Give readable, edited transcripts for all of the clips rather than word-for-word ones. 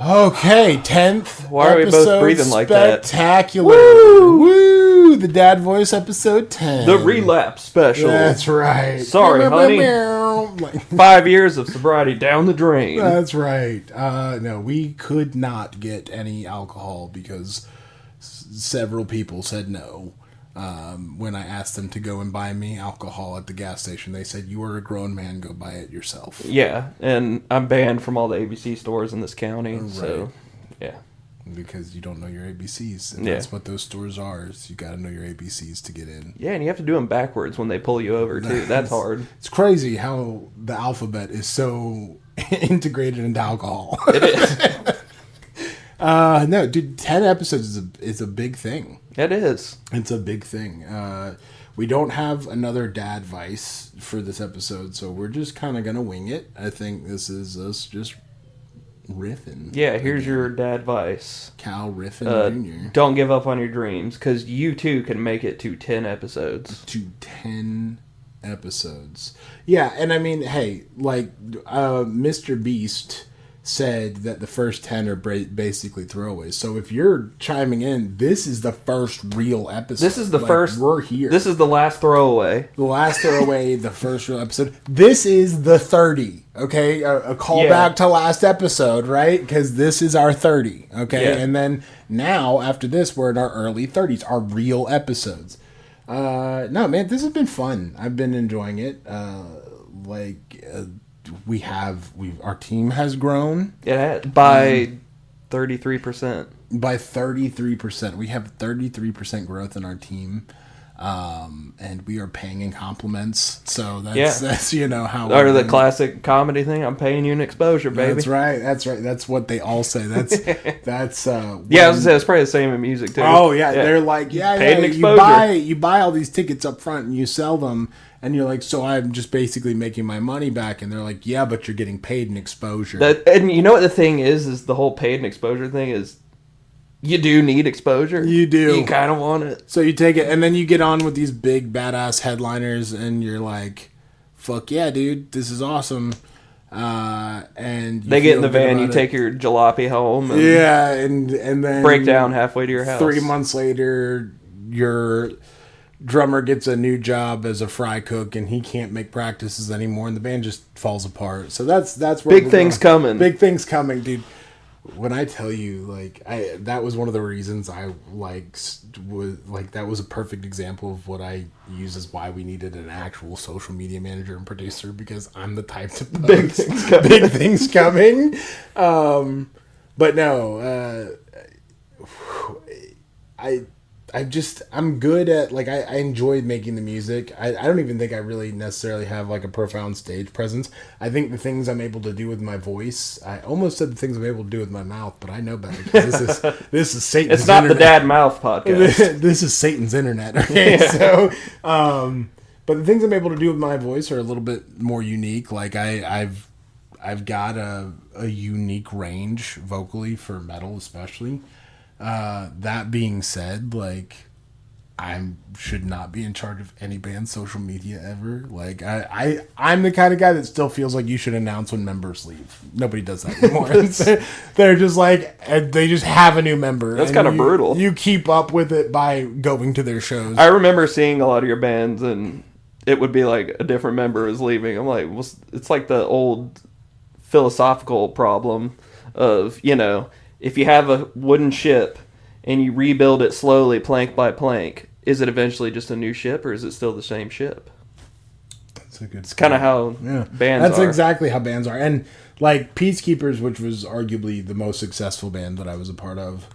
Okay, 10th. Why are we both breathing like that? Spectacular. Woo! The Dad Voice episode 10. The relapse special. That's right. Sorry, honey. 5 years of sobriety down the drain. That's right. No, we could not get any alcohol because several people said no. When I asked them to go and buy me alcohol at the gas station, they said, "You are a grown man, go buy it yourself." Yeah, and I'm banned from all the ABC stores in this county, right. So, yeah. Because you don't know your ABCs, and that's what those stores are, is you gotta know your ABCs to get in. Yeah, and you have to do them backwards when they pull you over, too. That's hard. It's crazy how the alphabet is so integrated into alcohol. It is. No, dude, 10 episodes is a big thing. It is. It's a big thing. We don't have another dad vice for this episode, so we're just kind of going to wing it. I think this is us just riffing. Yeah, here's your dad vice. Cal Riffin Jr. Don't give up on your dreams, because you too can make it to 10 episodes. To 10 episodes. Yeah, and I mean, hey, like, Mr. Beast said that the first 10 are basically throwaways. So if you're chiming in, this is the first real episode. This is the first. We're here. This is the last throwaway. The last throwaway, the first real episode. This is the 30, okay? A callback to last episode, right? Because this is our 30, okay? Yeah. And then now, after this, we're in our early 30s, our real episodes. No, man, this has been fun. I've been enjoying it. Our team has grown. Yeah, by 33%. By 33%. We have 33% growth in our team. And we are paying in compliments. So that's you know how. Or the classic comedy thing. I'm paying you an exposure, baby. That's right. That's what they all say. That's yeah. I was gonna say it's probably the same in music too. Oh yeah. They're like, you buy all these tickets up front and you sell them, and you're like, so I'm just basically making my money back, and they're like, yeah, but you're getting paid in exposure. And you know what the thing is the whole paid in exposure thing is. You do need exposure. You do. You kind of want it. So you take it, and then you get on with these big, badass headliners, and you're like, fuck yeah, dude, this is awesome. And they get in the van, you take your jalopy home. And and then... break down halfway to your house. 3 months later, your drummer gets a new job as a fry cook, and he can't make practices anymore, and the band just falls apart. So that's where big things coming. Big things coming, dude. When I tell you, that was one of the reasons I that was a perfect example of what I use as why we needed an actual social media manager and producer, because I'm the type to post big things coming. But no, I'm good at, I enjoyed making the music. I don't even think I really necessarily have a profound stage presence. I think the things I'm able to do with my voice, I almost said the things I'm able to do with my mouth, but I know better. This is Satan's It's not internet. the Dad Mouth podcast. This is Satan's internet. Okay, yeah. So, but the things I'm able to do with my voice are a little bit more unique. I've got a unique range vocally for metal, especially. That being said, I should not be in charge of any band's social media ever. I'm the kind of guy that still feels like you should announce when members leave. Nobody does that anymore. They're just they just have a new member. That's kind of brutal. You keep up with it by going to their shows. I remember seeing a lot of your bands, and it would be a different member is leaving. I'm like, well, it's like the old philosophical problem of, if you have a wooden ship and you rebuild it slowly, plank by plank, is it eventually just a new ship, or is it still the same ship? That's a good. It's kind of how bands That's are. exactly how bands are. And Peacekeepers, which was arguably the most successful band that I was a part of,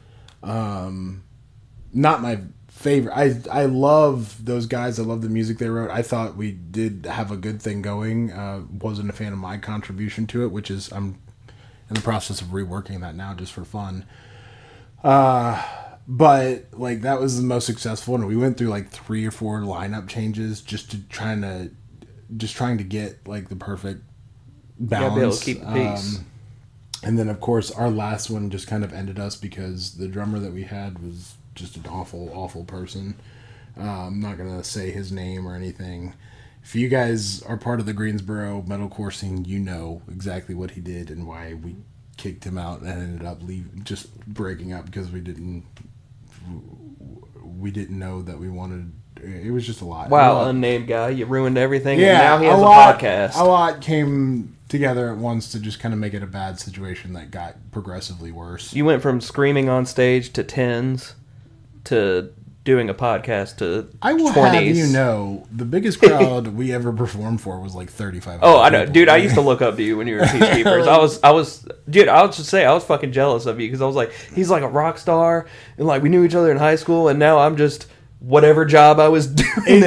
not my favorite. I love those guys. I love the music they wrote. I thought we did have a good thing going. Wasn't a fan of my contribution to it, which is I'm in the process of reworking that now just for fun. But that was the most successful, and we went through 3 or 4 lineup changes just trying to get the perfect balance. Be able to keep the peace. And then of course our last one just kind of ended us because the drummer that we had was just an awful person. I'm not gonna say his name or anything. If you guys are part of the Greensboro metalcore scene, you know exactly what he did and why we kicked him out and ended up just breaking up because we didn't know that we wanted. It was just a lot. Wow, unnamed guy, you ruined everything. Yeah, and now he has a podcast. A lot came together at once to just kind of make it a bad situation that got progressively worse. You went from screaming on stage to tens to doing a podcast to 20s. I will have you know, the biggest crowd we ever performed for was like 3,500. Oh, I know, dude. I used to look up to you when you were at Peacekeepers. I was, dude. I was just say I was fucking jealous of you because I was like, he's like a rock star, and like we knew each other in high school, and now I'm just whatever job I was doing,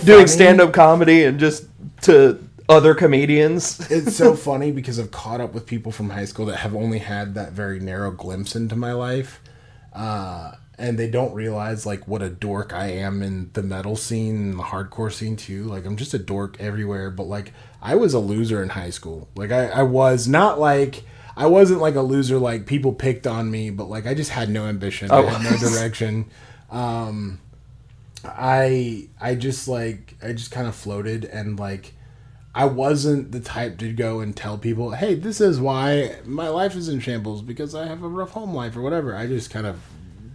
doing stand-up comedy and just to other comedians. It's so funny because I've caught up with people from high school that have only had that very narrow glimpse into my life. And they don't realize, like, what a dork I am in the metal scene and the hardcore scene, too. Like, I'm just a dork everywhere. But, like, I was a loser in high school. Like, I was not, like... I wasn't, like, a loser, like, people picked on me. But, like, I just had no ambition. I had no direction. I just kind of floated. And, like, I wasn't the type to go and tell people, hey, this is why my life is in shambles. Because I have a rough home life or whatever. I just kind of...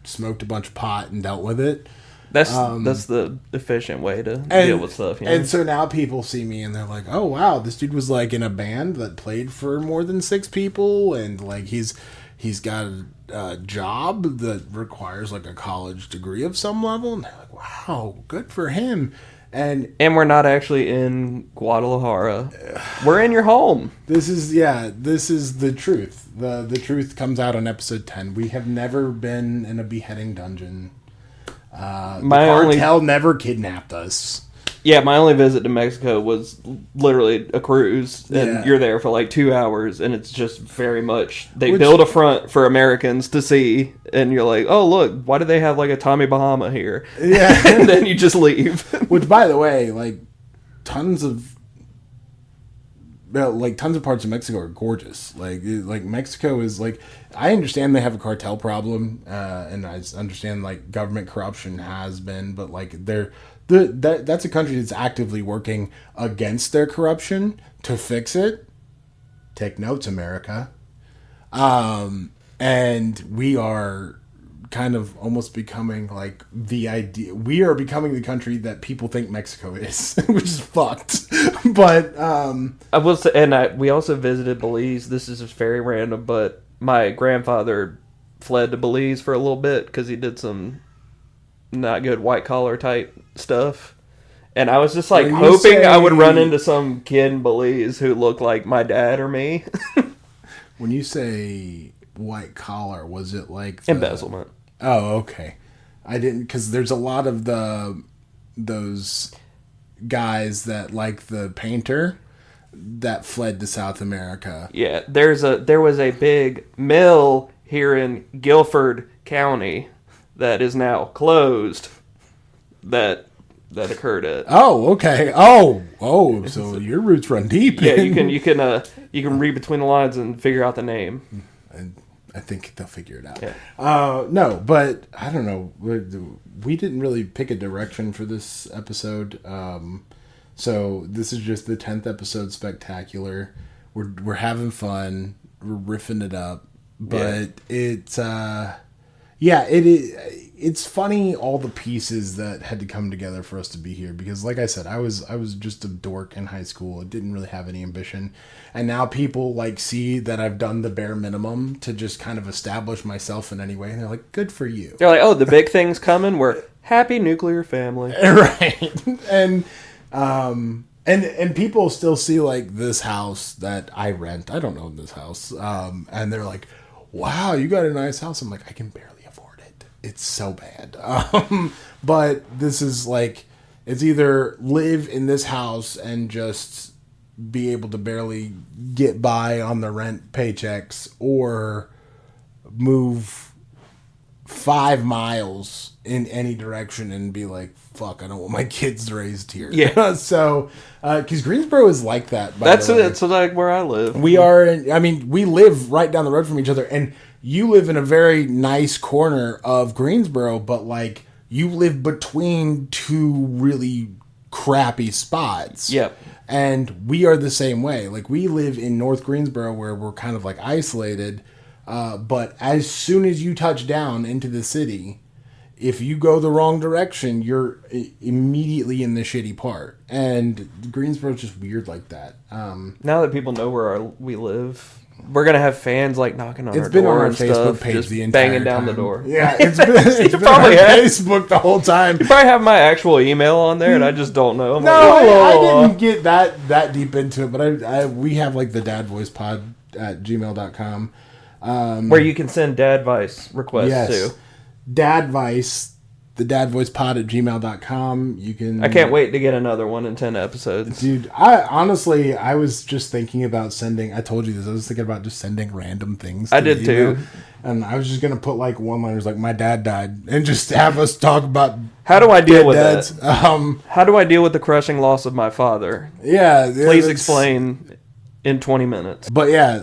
smoked a bunch of pot and dealt with it. That's the efficient way to deal with stuff. You know? And so now people see me and they're like, "Oh wow, this dude was like in a band that played for more than 6 people, and like he's got a job that requires like a college degree of some level." And they're like, "Wow, good for him." And we're not actually in Guadalajara. We're in your home. This is the truth. The truth comes out on episode 10. We have never been in a beheading dungeon. The cartel never kidnapped us. Yeah, my only visit to Mexico was literally a cruise, and you're there for like 2 hours, and it's just very much they build a front for Americans to see, and you're like, oh look, why do they have like a Tommy Bahama here? Yeah, and then you just leave. Which, by the way, like tons of parts of Mexico are gorgeous. Like Mexico is like, I understand they have a cartel problem, and I understand like government corruption has been, but like that's a country that's actively working against their corruption to fix it. Take notes, America. And we are kind of almost becoming like the idea. We are becoming the country that people think Mexico is, which is fucked. But I will say, and we also visited Belize. This is just very random, but my grandfather fled to Belize for a little bit because he did some not good white collar type stuff, and I was just like hoping I would run into some kid in Belize who looked like my dad or me. When you say white collar, was it like embezzlement? Oh, okay. I didn't, because there's a lot of those guys that like the painter that fled to South America. Yeah, there was a big mill here in Guilford County that is now closed. That occurred at. Oh, okay. Oh, so your roots run deep. Yeah, you can read between the lines and figure out the name. And I think they'll figure it out. Yeah. No, but I don't know. We didn't really pick a direction for this episode. So this is just the 10th episode spectacular. We're having fun. We're riffing it up, but it's it's funny all the pieces that had to come together for us to be here, because like I said, I was just a dork in high school. I didn't really have any ambition, and now people like see that I've done the bare minimum to just kind of establish myself in any way, and they're like, good for you. They're like, oh, the big thing's coming. We're happy nuclear family. Right. And people still see like this house that I rent. I don't own this house. And they're like, wow, you got a nice house. I'm like, I can barely afford it. It's so bad. But this is like, it's either live in this house and just be able to barely get by on the rent paychecks, or move 5 miles in any direction and be like, fuck, I don't want my kids raised here. Yeah. So, because Greensboro is like that. That's like where I live. We live right down the road from each other, and you live in a very nice corner of Greensboro, but like you live between 2 really crappy spots. Yep. And we are the same way. Like, we live in North Greensboro where we're kind of like isolated. But as soon as you touch down into the city, if you go the wrong direction, you're immediately in the shitty part. And Greensboro's just weird like that. Now that people know where we live, we're gonna have fans like knocking on our door. It's been on our and Facebook stuff, page just the entire banging down time. the door. Yeah, it's been probably on have. Facebook the whole time. You probably have my actual email on there, and I just don't know. I'm No, like, I didn't get that deep into it, but we have like the dadvoicepod@gmail.com. where you can send dad vice requests to. Dadvice, the dadvoicepod@gmail.com. You can. I can't wait to get another one in 10 episodes. Dude, I was just thinking about sending. I told you this. I was thinking about just sending random things. I did too. And I was just gonna put like one-liners like "my dad died" and just have us talk about. How do I deal with dads. that? How do I deal with the crushing loss of my father? Yeah, Please explain in 20 minutes. But yeah,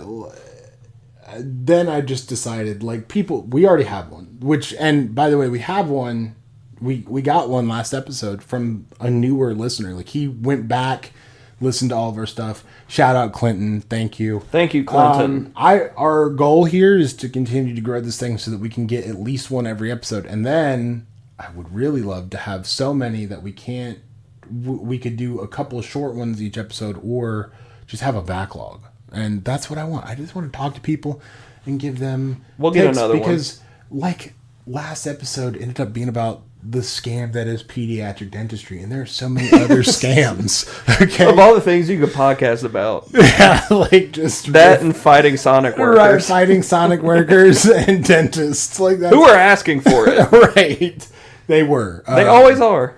then I just decided like we already have one. And by the way, we have one. We got one last episode from a newer listener. Like, he went back, listened to all of our stuff. Shout out Clinton. Thank you. Thank you, Clinton. Our goal here is to continue to grow this thing so that we can get at least one every episode. And then I would really love to have so many that we could do a couple of short ones each episode, or just have a backlog. And that's what I want. I just want to talk to people and give them We'll get another one. Because like last episode ended up being about the scam that is pediatric dentistry, and there are so many other scams. Okay, Of all the things you could podcast about, yeah, like just that and fighting Sonic workers. right, fighting Sonic workers and dentists like that. Who are asking for it? Right, they were. They always are.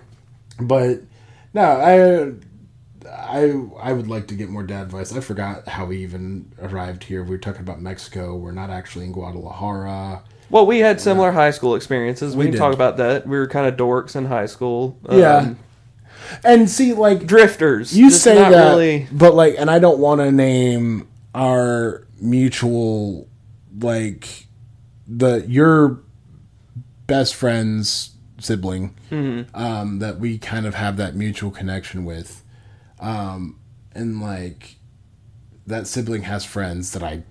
But no, I would like to get more dad advice. I forgot how we even arrived here. We were talking about Mexico. We're not actually in Guadalajara. Well, we had similar high school experiences. We can did. talk about that. We were kind of dorks in high school. Yeah. And see, like, Drifters. you Just say not that, really... but like, and I don't want to name our mutual, like, your best friend's sibling, that we kind of have that mutual connection with, and like, that sibling has friends that I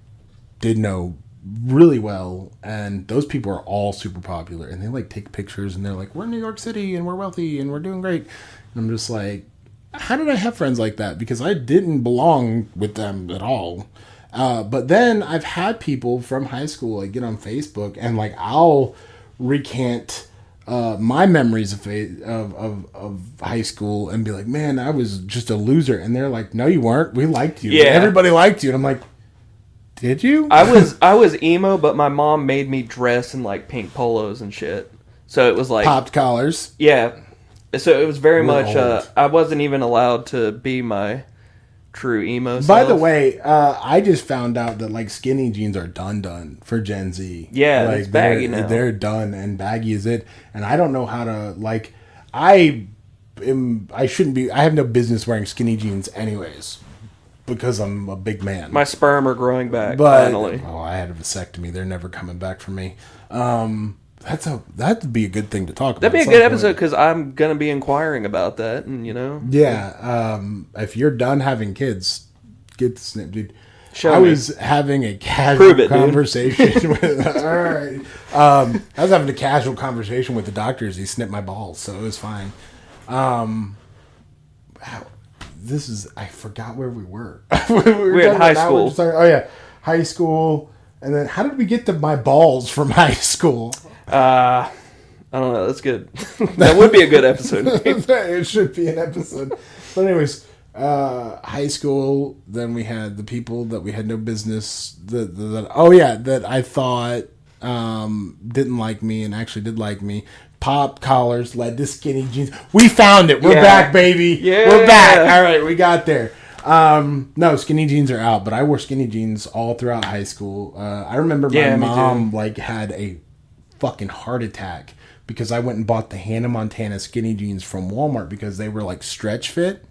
did know really well, and those people are all super popular, and they like take pictures and they're like, we're in New York City and we're wealthy and we're doing great, and I'm just like, how did I have friends like that? Because I didn't belong with them at all. But then I've had people from high school like get on Facebook, and like I'll recant my memories of high school and be like, man, I was just a loser, and they're like, no, you weren't, we liked you. Yeah, everybody liked you. And I'm like, did you? I was emo, but my mom made me dress in like pink polos and shit. So it was like Popped collars. Yeah. So it was very We're much. old. I wasn't even allowed to be my true emo self. By the way, I just found out that like skinny jeans are done for Gen Z. Yeah, like, it's baggy now. They're done, and baggy is it. And I don't know how to like. I shouldn't be. I have no business wearing skinny jeans, anyways, because I'm a big man. My sperm are growing back. But finally. I had a vasectomy. They're never coming back for me. That'd be a good thing to talk about. That'd be a good episode because I'm gonna be inquiring about that, and you know. Yeah, if you're done having kids, get the snip, dude. Show I me. was having a casual conversation with. All right, I was having a casual conversation with the doctor as he snipped my balls, so it was fine. I forgot where we were. We're at high school. Oh yeah, high school, and then how did we get to my balls from high school? I don't know. That's good. That would be a good episode. It should be an episode. But anyways, high school. Then we had the people that we had no business. That I thought didn't like me and actually did like me. Pop collars led to skinny jeans. We found it. We're back, baby. Yeah. We're back. All right, we got there. No, skinny jeans are out, but I wore skinny jeans all throughout high school. I remember my mom like had a fucking heart attack because I went and bought the Hannah Montana skinny jeans from Walmart because they were like stretch fit.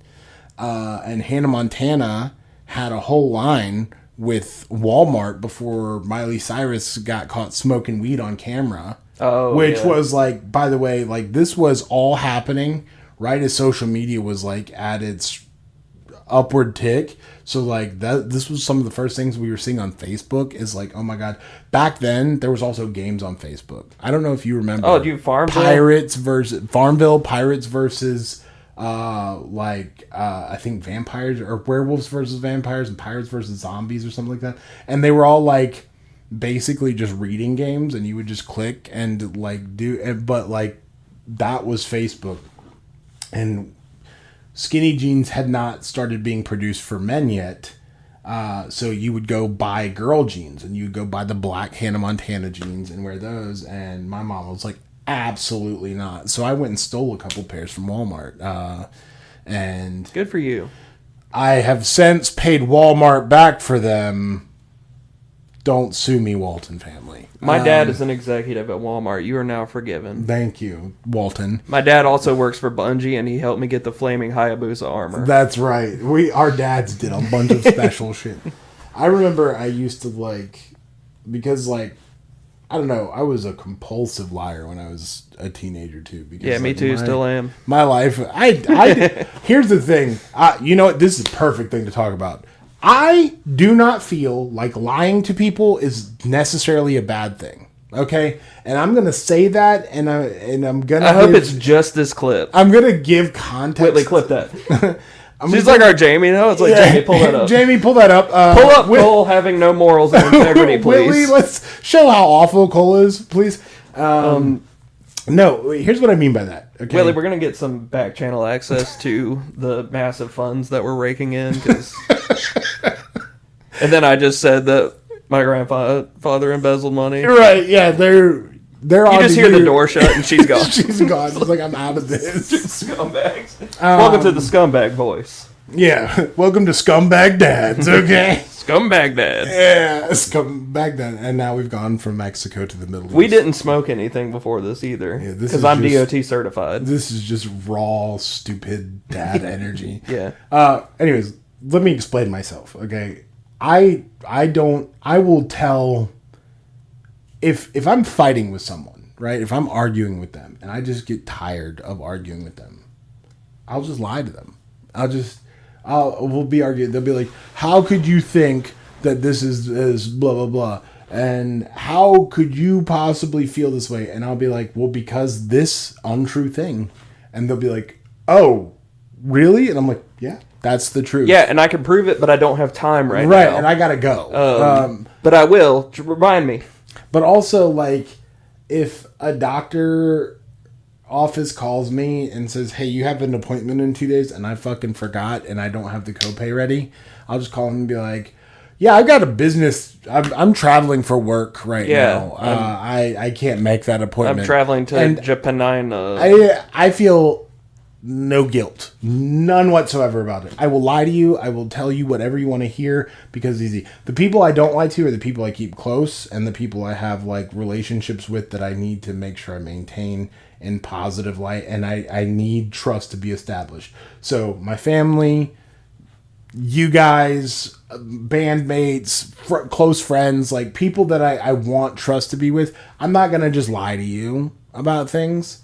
And Hannah Montana had a whole line with Walmart before Miley Cyrus got caught smoking weed on camera. Which was like, by the way, like this was all happening right as social media was like at its upward tick. So like this was some of the first things we were seeing on Facebook is like, oh my God. Back then there was also games on Facebook. I don't know if you remember. Oh, do you Farmville? Farmville Pirates versus I think vampires or werewolves versus vampires and pirates versus zombies or something like that. And they were all like basically just reading games, and you would just click and like but like that was Facebook. And skinny jeans had not started being produced for men yet. So you would go buy girl jeans, and you would go buy the black Hannah Montana jeans and wear those. And my mom was like, absolutely not. So I went and stole a couple pairs from Walmart. And good for you. I have since paid Walmart back for them. Don't sue me, Walton family. My dad is an executive at Walmart. You are now forgiven. Thank you, Walton. My dad also works for Bungie, and he helped me get the flaming Hayabusa armor. That's right. Our dads did a bunch of special shit. I remember I used to because I don't know, I was a compulsive liar when I was a teenager too. Because, yeah, me too. Still am. My life. Here's the thing. You know what? This is a perfect thing to talk about. I do not feel like lying to people is necessarily a bad thing. Okay, and I'm gonna say that, and I'm gonna. I hope it's just this clip. I'm gonna give context. Whitley, clip that. She's like our Jamie, you know? It's like, yeah. Jamie, pull that up. Jamie, pull that up. Pull up Cole having no morals and integrity, please. Whitley, let's show how awful Cole is, please. No, here's what I mean by that. Okay, Whitley, we're gonna get some back channel access to the massive funds that we're raking in, 'cause... And then I just said that my grandfather embezzled money. Right, yeah, they're you just hear the door shut and she's gone. She's gone. It's like, I'm out of this. Scumbags. Welcome to the scumbag voice. Yeah, welcome to Scumbag Dads, okay? Scumbag Dads. Yeah, Scumbag Dad. And now we've gone from Mexico to the Middle East. We didn't smoke anything before this either. Yeah, because I'm DOT certified. This is just raw, stupid dad energy. Yeah. Anyways, let me explain myself, okay? I will tell if I'm fighting with someone, right? If I'm arguing with them and I just get tired of arguing with them, I'll just lie to them. We'll be arguing. They'll be like, how could you think that this is blah, blah, blah? And how could you possibly feel this way? And I'll be like, well, because this untrue thing. And they'll be like, oh, really? And I'm like, yeah. That's the truth. Yeah, and I can prove it, but I don't have time right now. Right, and I gotta go. But I will. Remind me. But also, if a doctor office calls me and says, hey, you have an appointment in 2 days, and I fucking forgot, and I don't have the copay ready, I'll just call them and be like, yeah, I've got a business. I'm traveling for work right now. I can't make that appointment. I'm traveling to Japan. I feel... no guilt. None whatsoever about it. I will lie to you. I will tell you whatever you want to hear because it's easy. The people I don't lie to are the people I keep close and the people I have relationships with that I need to make sure I maintain in positive light, and I need trust to be established. So my family, you guys, bandmates, close friends, people that I want trust to be with, I'm not going to just lie to you about things.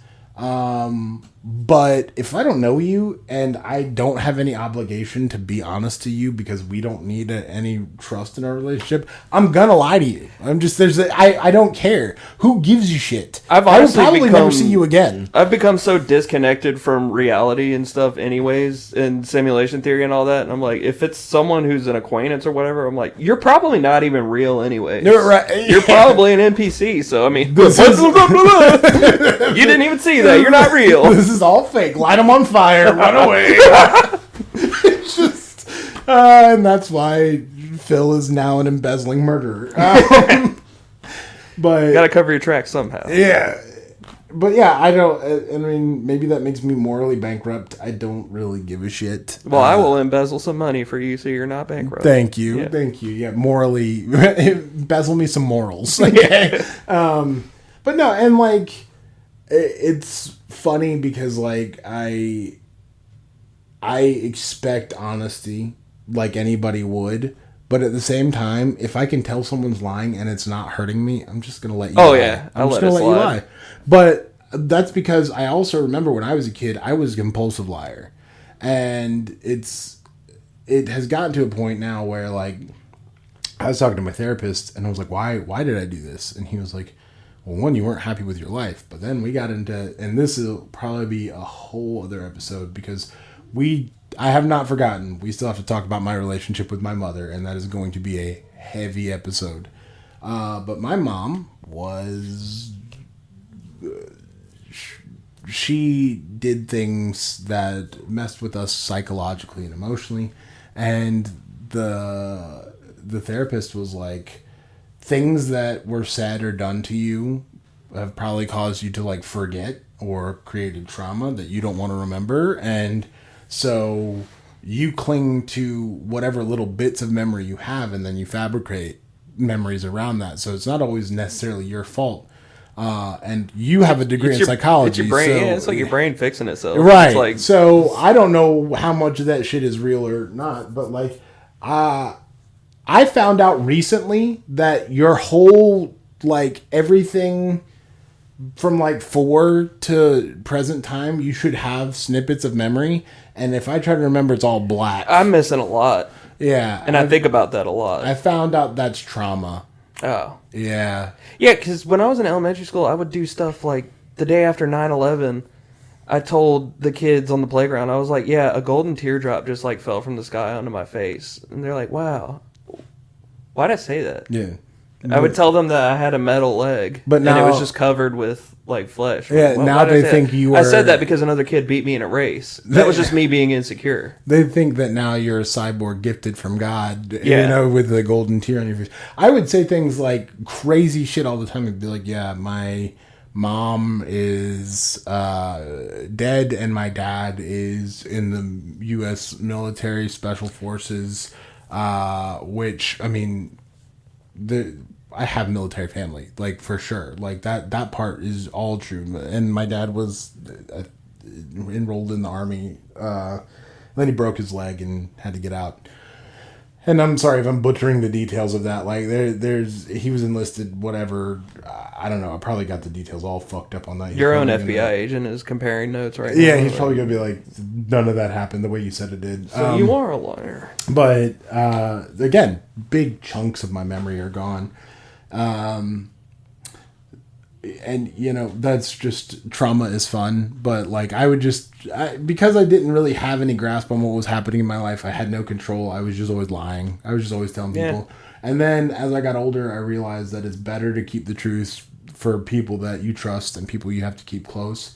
But if I don't know you and I don't have any obligation to be honest to you because we don't need any trust in our relationship, I'm gonna lie to you. I don't care. Who gives you shit? I will probably never see you again. I've become so disconnected from reality and stuff anyways, and simulation theory and all that. And I'm like, if it's someone who's an acquaintance or whatever, I'm like, you're probably not even real anyways. You're probably an NPC. So, I mean, you didn't even see that. You're not real. This is all fake. Light them on fire. Run away. It's just, and that's why Phil is now an embezzling murderer. But gotta cover your tracks somehow. Yeah, but yeah, I don't. I mean, maybe that makes me morally bankrupt. I don't really give a shit. Well, I will embezzle some money for you, so you're not bankrupt. Thank you, yeah. Thank you. Yeah, morally embezzle me some morals. Okay. But no, and it's funny because I expect honesty like anybody would, but at the same time, if I can tell someone's lying and it's not hurting me, I'm just gonna let you lie. Yeah, I'm just gonna let you lie. But that's because I also remember when I was a kid, I was a compulsive liar, and it has gotten to a point now where, like, I was talking to my therapist, and I was like, why did I do this? And he was like, well, one, you weren't happy with your life. But then we got into, and this will probably be a whole other episode, because I have not forgotten. We still have to talk about my relationship with my mother, and that is going to be a heavy episode. But my mom was, she did things that messed with us psychologically and emotionally. And the therapist was like, things that were said or done to you have probably caused you to, like, forget or created trauma that you don't want to remember. And so you cling to whatever little bits of memory you have, and then you fabricate memories around that. So it's not always necessarily your fault. And you have a degree in psychology. It's your brain. So, yeah, it's like your brain fixing itself. Right. It's like, so I don't know how much of that shit is real or not, but, like, I found out recently that your whole, like, everything from, like, 4 to present time, you should have snippets of memory. And if I try to remember, it's all black. I'm missing a lot. Yeah. And I think about that a lot. I found out that's trauma. Oh. Yeah. Yeah, because when I was in elementary school, I would do stuff like the day after 9/11. I told the kids on the playground, I was like, yeah, a golden teardrop just, like, fell from the sky onto my face. And they're like, wow. Why'd I say that? Yeah. I would tell them that I had a metal leg, but now, and it was just covered with, like, flesh. Yeah, well, now they think you were... I said that because another kid beat me in a race. That was just me being insecure. They think that now you're a cyborg gifted from God, yeah. You know, with the golden tear on your face. I would say things like crazy shit all the time. I'd be like, yeah, my mom is dead, and my dad is in the U.S. military special forces, which, I mean, I have military family, like, for sure. Like, that part is all true. And my dad was enrolled in the Army. Then he broke his leg and had to get out. And I'm sorry if I'm butchering the details of that. Like, he was enlisted, whatever. I don't know. I probably got the details all fucked up on that. Your own FBI agent is comparing notes right now. Yeah, he's probably going to be like, none of that happened the way you said it did. So you are a liar. But, again, big chunks of my memory are gone. And, you know, that's just, trauma is fun, but, like, because I didn't really have any grasp on what was happening in my life, I had no control. I was just always lying. I was just always telling people. And then as I got older, I realized that it's better to keep the truth for people that you trust and people you have to keep close.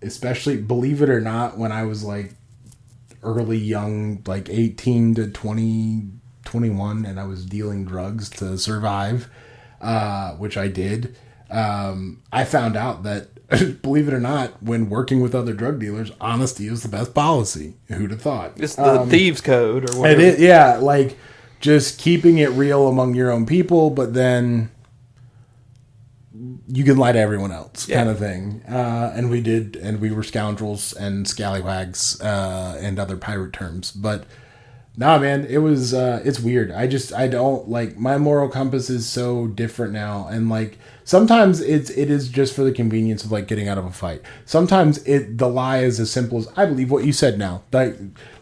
Especially, believe it or not, when I was, like, early young, like 18 to 20, 21, and I was dealing drugs to survive, which I did. I found out that, believe it or not, when working with other drug dealers, honesty is the best policy. Who'd have thought? It's the thieves' code or whatever. It is, yeah, like, just keeping it real among your own people, but then you can lie to everyone else, kind of thing. And we did, and we were scoundrels and scallywags, and other pirate terms. But nah, man, it was, it's weird. I don't, like, my moral compass is so different now. And, like, sometimes it is just for the convenience of, like, getting out of a fight. Sometimes the lie is as simple as, I believe what you said now. Like,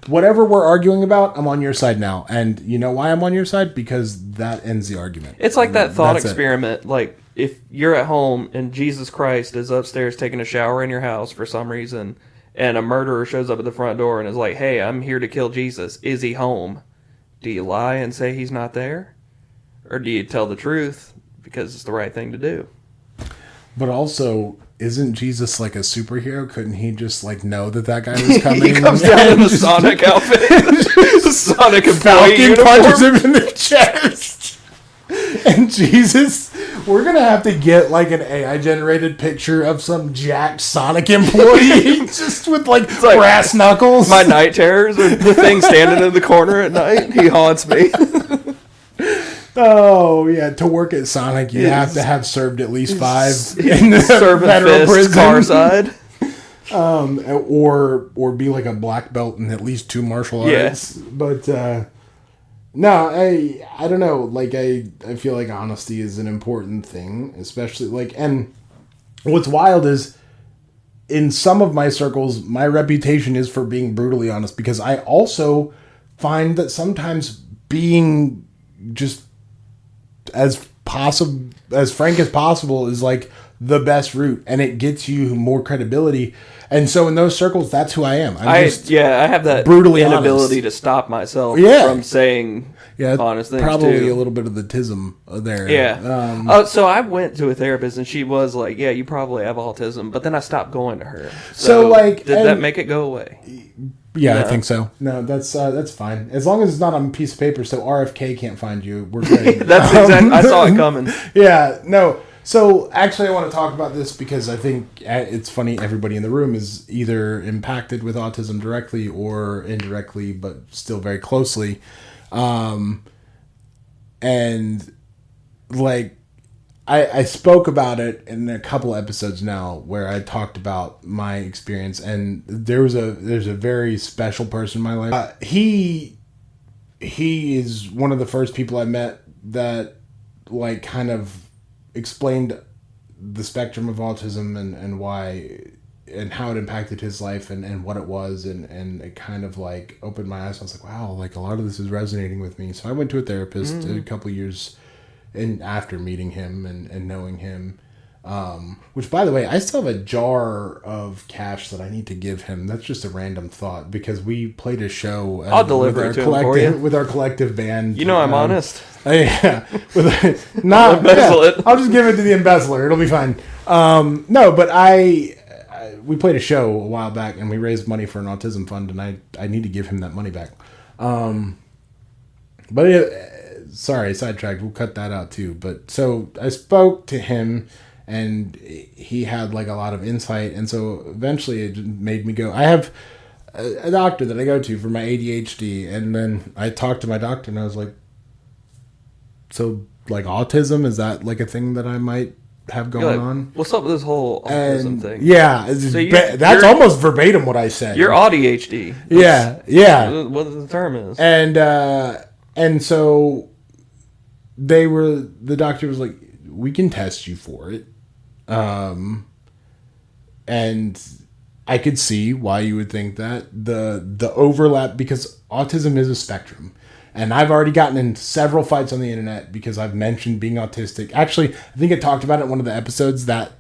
whatever we're arguing about, I'm on your side now. And you know why I'm on your side? Because that ends the argument. It's like that thought experiment. Like, if you're at home and Jesus Christ is upstairs taking a shower in your house for some reason, and a murderer shows up at the front door and is like, hey, I'm here to kill Jesus. Is he home? Do you lie and say he's not there? Or do you tell the truth because it's the right thing to do? But also, isn't Jesus like a superhero? Couldn't he just, like, know that guy was coming? He comes down in the Sonic outfit. The Sonic Falcon punches him in the chest. And Jesus, we're going to have to get, like, an AI-generated picture of some jacked Sonic employee just with, like brass knuckles. My night terrors are the thing standing in the corner at night. He haunts me. Oh, yeah. To work at Sonic, you have to have served at least 5 in the Servant federal fist, prison. car side. Or be like a black belt in at least 2 martial arts. Yeah. But, no, I don't know. Like, I feel like honesty is an important thing, especially, like, and what's wild is in some of my circles, my reputation is for being brutally honest, because I also find that sometimes being just as frank as possible is like the best route, and it gets you more credibility. And so in those circles, that's who I am. I have that brutally inability honest. to stop myself Yeah. from saying honest things. Probably too. a little bit of the tism there. Yeah. So I went to a therapist, and she was like, "Yeah, you probably have autism," but then I stopped going to her. So like, did that make it go away? Yeah, No. I think so. No, that's fine. As long as it's not on a piece of paper, so RFK can't find you, we're good. That's exactly. I saw it coming. Yeah, no. So actually, I want to talk about this because I think it's funny. Everybody in the room is either impacted with autism directly or indirectly, but still very closely. And like, I spoke about it in a couple episodes now where I talked about my experience, and there's a very special person in my life. He is one of the first people I met that like kind of explained the spectrum of autism and why and how it impacted his life and what it was, and it kind of like opened my eyes. I was like, wow, like a lot of this is resonating with me. So I went to a therapist a couple years after meeting him and knowing him, which by the way, I still have a jar of cash that I need to give him. That's just a random thought because we played a show I'll deliver it to him for you. With our collective band. You know I'm honest. Yeah, I'll embezzle it. I'll just give it to the embezzler. It'll be fine. No, but we played a show a while back and we raised money for an autism fund, and I need to give him that money back. Sorry, sidetracked. We'll cut that out too. But so I spoke to him, and he had like a lot of insight, and so eventually it made me go. I have a doctor that I go to for my ADHD, and then I talked to my doctor, and I was like, so like autism, is that like a thing that I might have going on? What's up with this whole autism thing? Yeah, that's almost verbatim what I said. You're ADHD. Yeah. What the term is. And so the doctor was like, we can test you for it. And I could see why you would think that the overlap, because autism is a spectrum. And I've already gotten in several fights on the internet because I've mentioned being autistic. Actually, I think I talked about it in one of the episodes that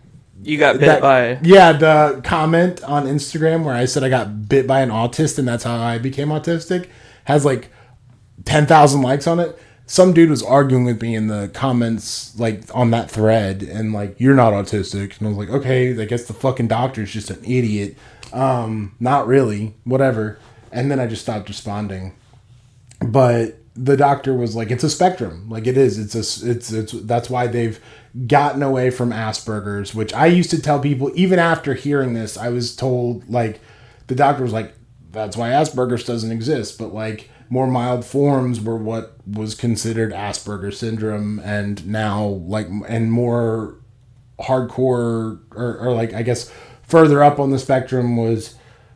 you got bit by. Yeah, the comment on Instagram where I said I got bit by an autist and that's how I became autistic has like 10,000 likes on it. Some dude was arguing with me in the comments, like on that thread, and like, you're not autistic. And I was like, okay, I guess the fucking doctor's just an idiot. Not really, whatever. And then I just stopped responding. But the doctor was like, it's a spectrum. Like it is. It's that's why they've gotten away from Asperger's, which I used to tell people, even after hearing this, I was told, like, the doctor was like, that's why Asperger's doesn't exist. But like, more mild forms were what was considered Asperger's syndrome, and now like, and more hardcore or like, I guess further up on the spectrum was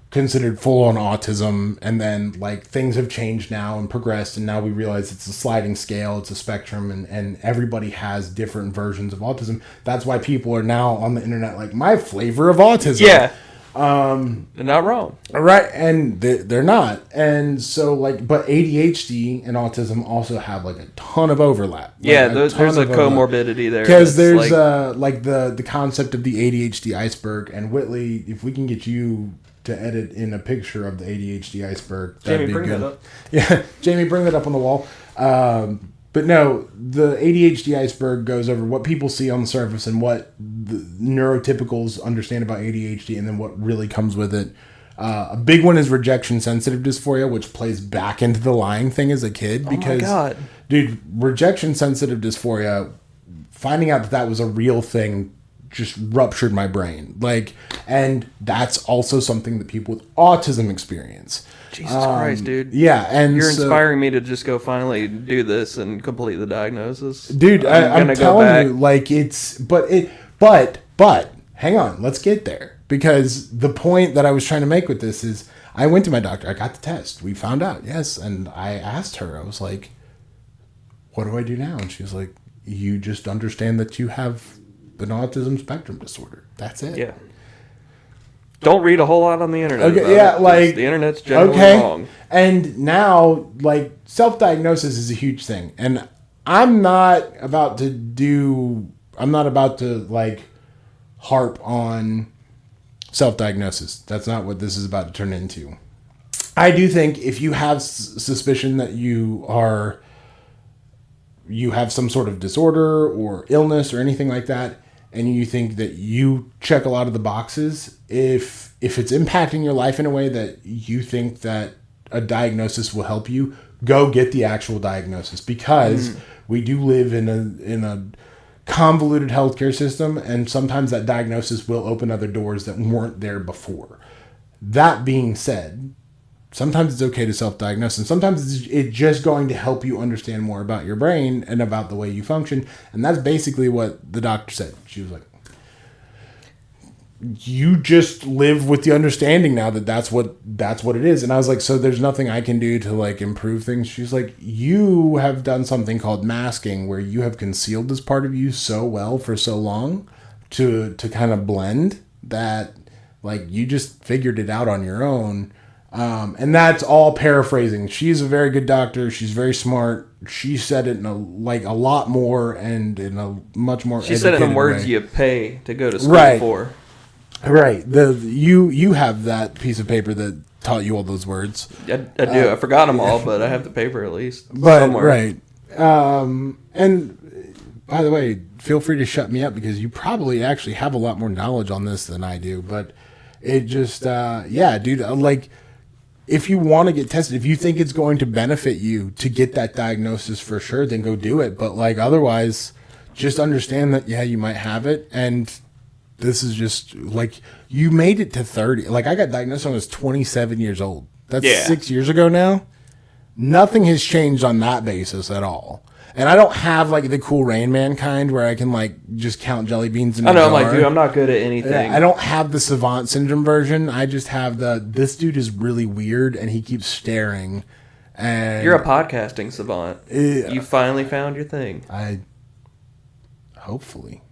considered full-on autism. And then like, things have changed now and progressed, and now we realize it's a sliding scale, it's a spectrum, and everybody has different versions of autism. That's why people are now on the internet like, my flavor of autism. Yeah. They're not wrong. Right, and they're not. And so like, but ADHD and autism also have like a ton of overlap. Yeah, there's a comorbidity there. Because there's like the concept of the ADHD iceberg. And Whitley, if we can get you to edit in a picture of the ADHD iceberg, that'd be good. That up. Yeah, Jamie, bring that up on the wall. But no, the ADHD iceberg goes over what people see on the surface and what the neurotypicals understand about ADHD, and then what really comes with it. A big one is rejection sensitive dysphoria, which plays back into the lying thing as a kid. Because, oh my God. Dude, rejection sensitive dysphoria, finding out that was a real thing just ruptured my brain. Like, and that's also something that people with autism experience. Jesus Christ, dude. Yeah, and you're inspiring me to just go finally do this and complete the diagnosis. Dude, I'm telling you, like, but hang on, let's get there. Because the point that I was trying to make with this is, I went to my doctor, I got the test, we found out, yes, and I asked her, I was like, what do I do now? And she was like, you just understand that you have an autism spectrum disorder. That's it. Yeah. don't read a whole lot on the internet. Okay, yeah, like the internet's generally wrong. And now, like, self-diagnosis is a huge thing, and I'm not about to like harp on self-diagnosis. That's not what this is about to turn into. I do think if you have suspicion that you have some sort of disorder or illness or anything like that, and you think that you check a lot of the boxes, if it's impacting your life in a way that you think that a diagnosis will help you, go get the actual diagnosis, because we do live in a convoluted healthcare system, and sometimes that diagnosis will open other doors that weren't there before. That being said, sometimes it's okay to self-diagnose, and sometimes it's just going to help you understand more about your brain and about the way you function. And that's basically what the doctor said. She was like, you just live with the understanding now that that's what it is. And I was like, so there's nothing I can do to like improve things? She's like, you have done something called masking, where you have concealed this part of you so well for so long to kind of blend that, like, you just figured it out on your own. And that's all paraphrasing. She's a very good doctor. She's very smart. She said it in a lot more and in a much more. She said it in words you pay to go to school for. Right. You have that piece of paper that taught you all those words. I do. I forgot them all, but I have the paper at least. But somewhere. Right. And by the way, feel free to shut me up, because you probably actually have a lot more knowledge on this than I do. But it just, dude, like, if you want to get tested, if you think it's going to benefit you to get that diagnosis for sure, then go do it. But like, otherwise, just understand that, you might have it. And this is just like, you made it to 30. Like, I got diagnosed when I was 27 years old. That's 6 years ago now. Nothing has changed on that basis at all. And I don't have like the cool Rain Man kind where I can like just count jelly beans in a jar. I'm like, dude, I'm not good at anything. I don't have the savant syndrome version. I just have this dude is really weird and he keeps staring. And you're a podcasting savant. You finally found your thing. Hopefully.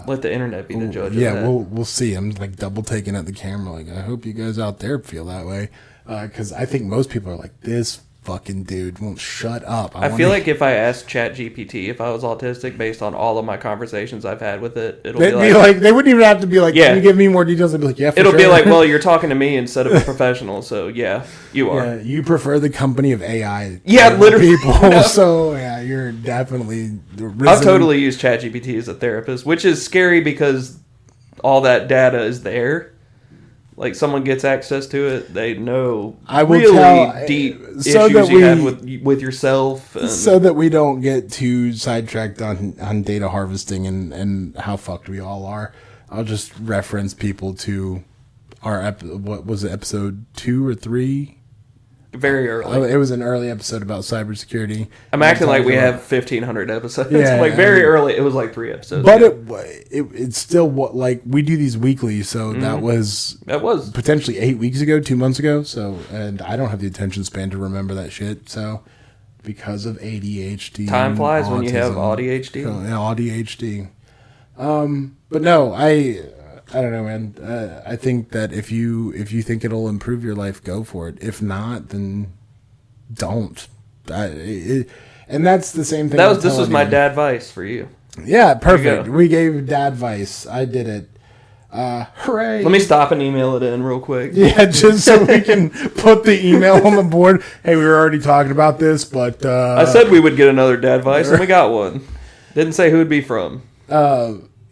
Let the internet be the judge of that. We'll see. I'm like double taking at the camera. Like, I hope you guys out there feel that way. Because I think most people are like, this fucking dude won't shut up. I feel like if I asked ChatGPT if I was autistic based on all of my conversations I've had with it, they'd be like, they wouldn't even have to be like, can you give me more details? They'd be like, yeah, for it'll sure. be like, well, you're talking to me instead of a professional, so yeah, you are. Yeah, you prefer the company of AI. Yeah, literally. People. No. So yeah, you're definitely. I've totally used ChatGPT as a therapist, which is scary because all that data is there. Like, someone gets access to it, they know deep issues you have with yourself. And so that we don't get too sidetracked on data harvesting and how fucked we all are, I'll just reference people to our, what was it, episode 2 or 3? Very early. It was an early episode about cybersecurity. I'm acting like we have 1,500 episodes. Yeah, like very early. It was like 3 episodes. But it's still like we do these weekly, so that was potentially 8 weeks ago, 2 months ago. So, and I don't have the attention span to remember that shit. So, because of ADHD, time flies when you have ADHD. ADHD. But no, I don't know, man. I think that if you think it'll improve your life, go for it. If not, then don't. And that's the same thing. This was my dad advice for you. Yeah, perfect. We gave dad advice. I did it. Hooray! Let me stop and email it in real quick. Yeah, just so we can put the email on the board. Hey, we were already talking about this, but I said we would get another dad advice, and we got one. Didn't say who it'd be from.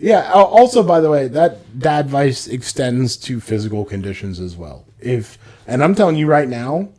Yeah. Also, by the way, that dad advice extends to physical conditions as well. And I'm telling you right now,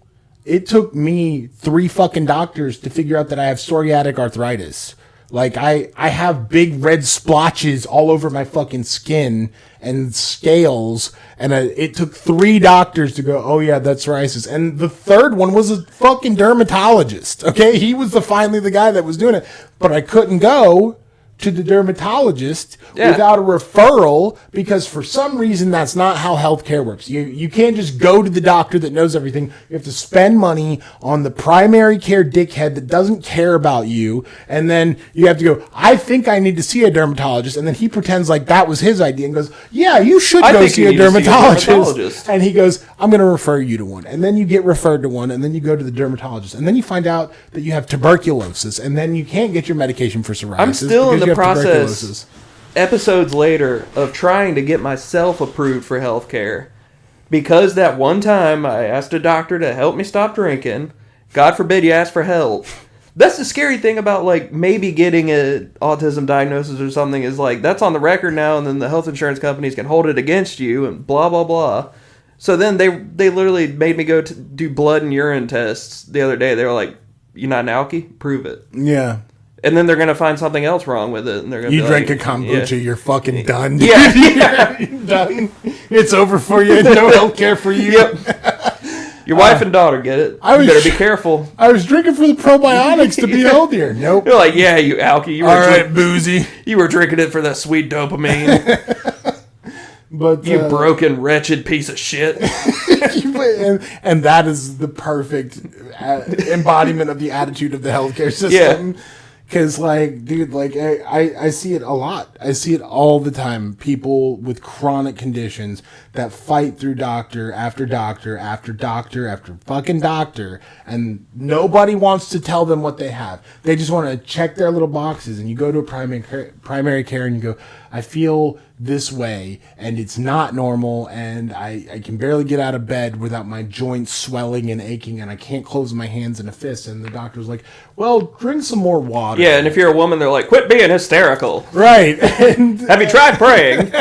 it took me 3 fucking doctors to figure out that I have psoriatic arthritis. Like, I have big red splotches all over my fucking skin and scales, and it took 3 doctors to go, oh yeah, that's psoriasis. And the third one was a fucking dermatologist. Okay, he was finally the guy that was doing it, but I couldn't go to the dermatologist without a referral, because for some reason that's not how healthcare works. You can't just go to the doctor that knows everything. You have to spend money on the primary care dickhead that doesn't care about you, and then you have to go, I think I need to see a dermatologist, and then he pretends like that was his idea and goes, yeah, you should go see a dermatologist. And he goes, I'm going to refer you to one. And then you get referred to one, and then you go to the dermatologist, and then you find out that you have tuberculosis, and then you can't get your medication for psoriasis. I'm still in the process, episodes later, of trying to get myself approved for healthcare. Because that one time I asked a doctor to help me stop drinking. God forbid you ask for help. That's the scary thing about, like, maybe getting an autism diagnosis or something, is, like, that's on the record now, and then the health insurance companies can hold it against you, and blah, blah, blah. So then they literally made me go to do blood and urine tests the other day. They were like, you not an alky? Prove it. Yeah. And then they're going to find something else wrong with it. And they're going to You drink a kombucha, you're fucking done. Yeah. You're done. It's over for you. No health care for you. Yep. Your wife and daughter get it. You better be careful. I was drinking for the probiotics to be healthier. Nope. You're like, yeah, you alky. You were all right, boozy. You were drinking it for that sweet dopamine. But you broken, wretched piece of shit. and that is the perfect embodiment of the attitude of the healthcare system. Yeah. Because, like, dude, like, I see it a lot. I see it all the time. People with chronic conditions that fight through doctor after doctor after doctor after fucking doctor, and nobody wants to tell them what they have. They just want to check their little boxes, and you go to a primary care and you go, I feel this way, and it's not normal, and I can barely get out of bed without my joints swelling and aching, and I can't close my hands in a fist. And the doctor's like, well, drink some more water. Yeah, and if you're a woman, they're like, quit being hysterical. Right. And, have you tried praying?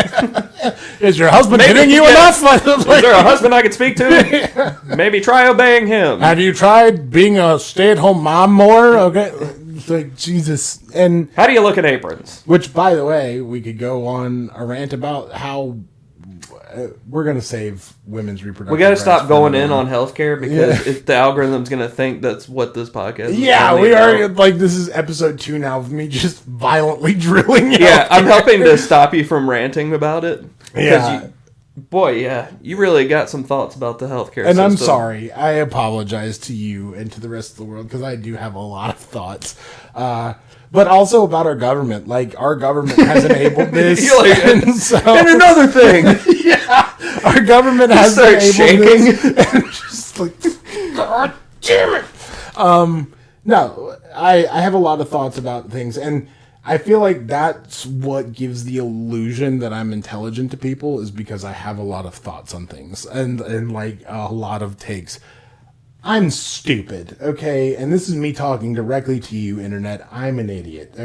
Is your husband hitting you enough? Is there a husband I could speak to? Maybe try obeying him. Have you tried being a stay-at-home mom more? Okay. It's like, Jesus. And how do you look at aprons? Which, by the way, we could go on a rant about how we're going to save women's reproductive rights. We got to stop going in on healthcare, because if the algorithm's going to think that's what this podcast is. Yeah, we are. Like, this is episode 2 now of me just violently drilling. Yeah, I'm helping to stop you from ranting about it. Yeah. You really got some thoughts about the healthcare system. And I'm system. Sorry. I apologize to you and to the rest of the world, because I do have a lot of thoughts. But also about our government. Like, our government has enabled this. And another thing. Yeah. Our government has enabled shaking. This. And just like, God damn it. No, I have a lot of thoughts about things. And I feel like that's what gives the illusion that I'm intelligent to people, is because I have a lot of thoughts on things and like a lot of takes. I'm stupid, okay? And this is me talking directly to you, internet. I'm an idiot.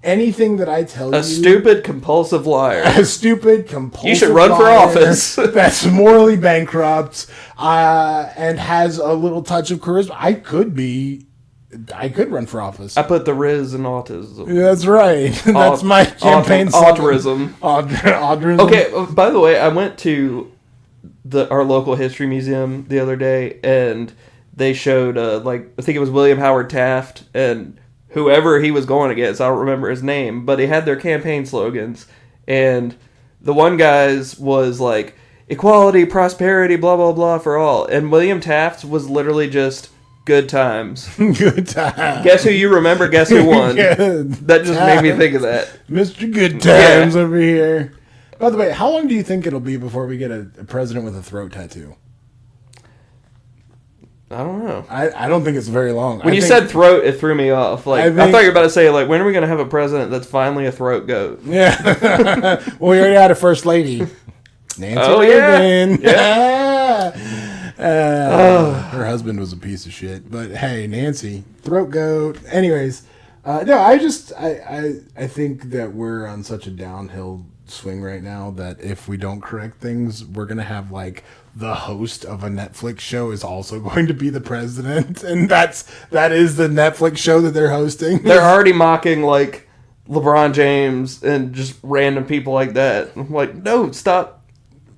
Anything that I tell you... A stupid, compulsive liar. A stupid, compulsive liar. You should run for office. That's morally bankrupt and has a little touch of charisma. I could run for office. I put the Riz in autism. That's right. That's my campaign Autorism. Autorism. Okay, by the way, I went to our local history museum the other day, and they showed, I think it was William Howard Taft, and whoever he was going against, I don't remember his name, but he had their campaign slogans, and the one guy's was like, equality, prosperity, blah, blah, blah for all, and William Taft's was literally just... good times. Good times. Guess who you remember? Guess who won? That just made me think of that. Mr. Good Times over here. By the way, how long do you think it'll be before we get a president with a throat tattoo? I don't know. I don't think it's very long. When you said throat, it threw me off. Like I thought you were about to say, like, when are we going to have a president that's finally a throat goat? Yeah. Well, we already had a first lady. Nancy Reagan. Yeah. Her husband was a piece of shit, but hey, Nancy, throat goat. Anyways, no, I think that we're on such a downhill swing right now that if we don't correct things, we're gonna have like the host of a Netflix show is also going to be the president, and that is the Netflix show that they're hosting. They're already mocking like LeBron James and just random people like that. I'm like, no, stop.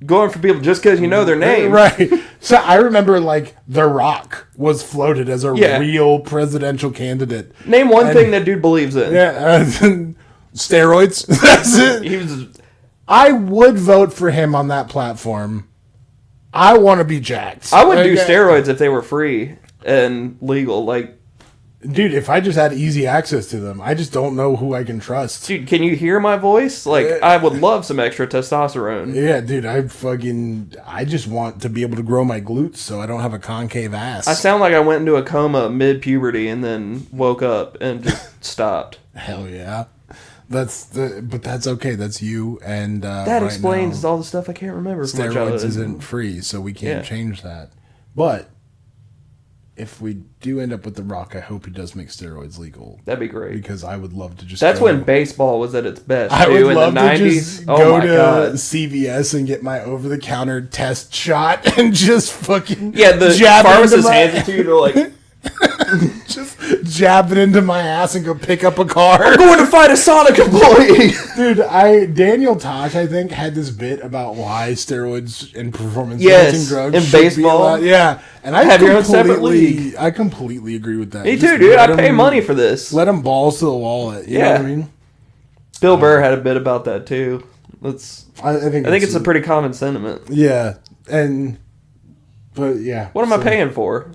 going for people just because you know their name. Right. So I remember, like, The Rock was floated as a real presidential candidate. Name one thing that dude believes in. Yeah. Steroids. That's it. I would vote for him on that platform. I want to be jacked. I would do steroids if they were free and legal. Like, dude, if I just had easy access to them, I just don't know who I can trust. Dude, can you hear my voice? Like, I would love some extra testosterone. Yeah, dude, I just want to be able to grow my glutes so I don't have a concave ass. I sound like I went into a coma mid-puberty and then woke up and just stopped. Hell yeah. But that's okay. That's you, and that explains all the stuff I can't remember. Steroids isn't free, so we can't change that. But if we do end up with The Rock, I hope he does make steroids legal. That'd be great, because I would love to just. That's when baseball was at its best. I would love in the 90s. To just go to CVS and get my over-the-counter test shot and just fucking the pharmacist hands it to you to like. Just jab it into my ass and go pick up a car. I'm going to fight a Sonic employee. Dude, Daniel Tosh, I think, had this bit about why steroids and performance-enhancing drugs in baseball. Yeah, and I have your own separate league. I completely agree with that. Me too, dude. I pay money for this. Let them balls to the wallet. You know what I mean? Bill Burr had a bit about that too. I think it's a pretty common sentiment. Yeah, but what am I paying for?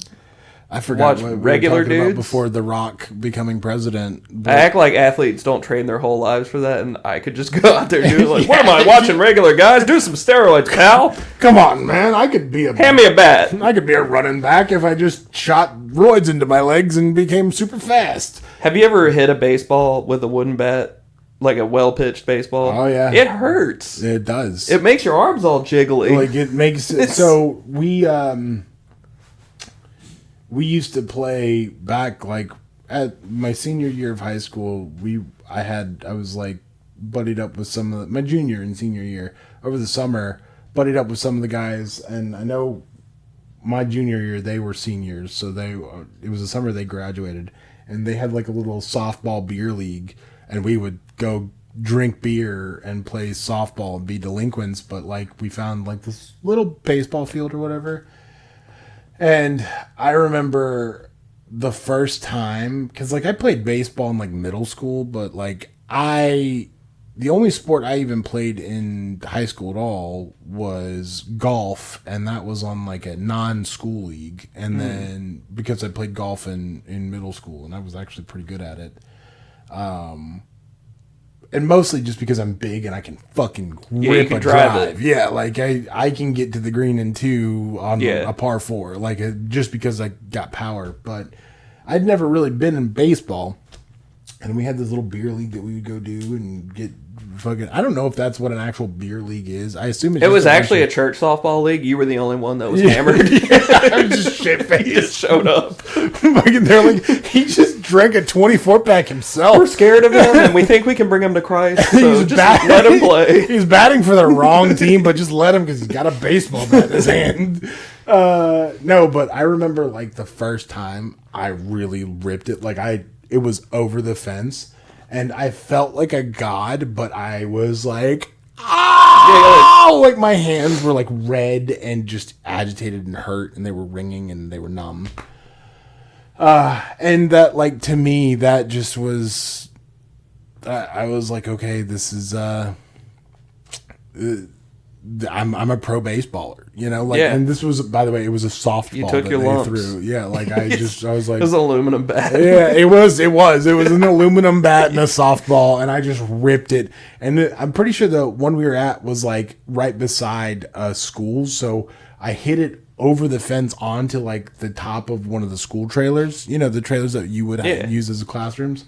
I forgot what regular we were talking dudes about before The Rock becoming president. I act like athletes don't train their whole lives for that, and I could just go out there and do it. Like, what am I watching? Regular guys, do some steroids, pal. Come on, man! I could be hand me a bat. I could be a running back if I just shot roids into my legs and became super fast. Have you ever hit a baseball with a wooden bat? Like a well-pitched baseball? Oh, yeah. It hurts. It does. It makes your arms all jiggly. Like, it makes it... So, we used to play back, like, at my senior year of high school, I was, like, buddied up with some of my junior and senior year, over the summer, buddied up with some of the guys, and I know my junior year, they were seniors, so it was the summer they graduated, and they had, like, a little softball beer league, and we would go drink beer and play softball and be delinquents, but, like, we found, like, this little baseball field or whatever. And I remember the first time, because, like, I played baseball in, like, middle school, but, like, the only sport I even played in high school at all was golf, and that was on, like, a non-school league. And then, because I played golf in middle school, and I was actually pretty good at it. And mostly just because I'm big and I can fucking rip a drive. Yeah, like I can get to the green in 2 on a par 4. Like, just because I got power. But I'd never really been in baseball. And we had this little beer league that we would go do and get fucking... I don't know if that's what an actual beer league is. I assume it was actually a church softball league. You were the only one that was hammered. I was just shit-faced. He just showed up. They're like, he just drank a 24-pack himself. We're scared of him, and we think we can bring him to Christ, so just let him play. He's batting for the wrong team, but just let him because he's got a baseball bat in his hand. No, but I remember, like, the first time I really ripped it. Like, it was over the fence, and I felt like a god, but I was like, oh! Like, my hands were, like, red and just agitated and hurt, and they were ringing and they were numb. And that, like, to me, that just was, I was like, okay, this is, I'm a pro baseballer, you know, like, and this was, by the way, it was a softball. You took your lumps. Threw. Yeah, like I was like, it was an aluminum bat. Yeah, it was an aluminum bat and a softball, and I just ripped it. And I'm pretty sure the one we were at was like right beside a school, so I hit it over the fence onto like the top of one of the school trailers, you know, the trailers that you would use as classrooms.